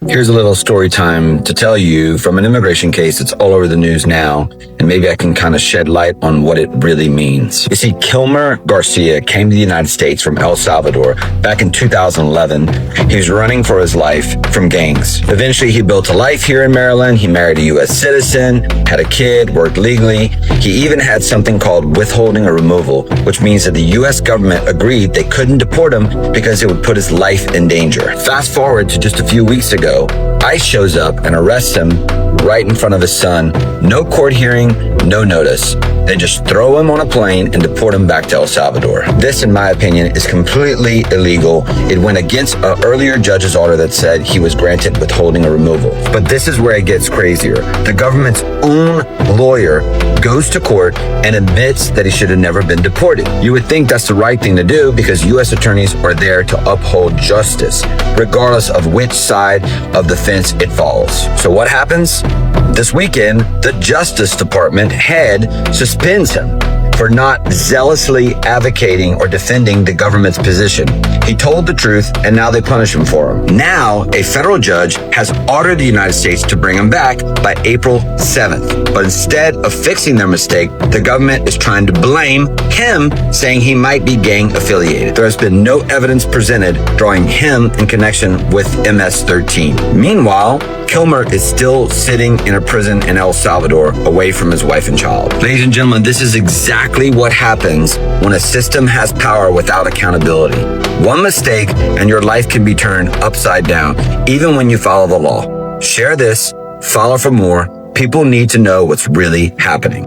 Here's a little story time to tell you from an immigration case that's all over the news now, and maybe I can kind of shed light on what it really means. You see, Kilmer Garcia came to the United States from El Salvador back in 2011. He was running for his life from gangs. Eventually, he built a life here in Maryland. He married a U.S. citizen, had a kid, worked legally. He even had something called withholding or removal, which means that the U.S. government agreed they couldn't deport him because it would put his life in danger. Fast forward to just a few weeks ago, ICE shows up and arrests him right in front of his son. No court hearing, no notice. They just throw him on a plane and deport him back to El Salvador. This, in my opinion, is completely illegal. It went against an earlier judge's order that said he was granted withholding or removal. But this is where it gets crazier. The government's own lawyer goes to court and admits that he should have never been deported. You would think that's the right thing to do because U.S. attorneys are there to uphold justice, regardless of which side of the fence it falls. So what happens? This weekend, the Justice Department head suspends him for not zealously advocating or defending the government's position. He told the truth, and now they punish him for him. Now, a federal judge has ordered the United States to bring him back by April 7th. But instead of fixing their mistake, the government is trying to blame him, saying he might be gang affiliated. There has been no evidence presented drawing him in connection with MS-13. Meanwhile, Kilmer is still sitting in a prison in El Salvador away from his wife and child. Ladies and gentlemen, this is exactly what happens when a system has power without accountability. One mistake and your life can be turned upside down, even when you follow the law. Share this, follow for more. People need to know what's really happening.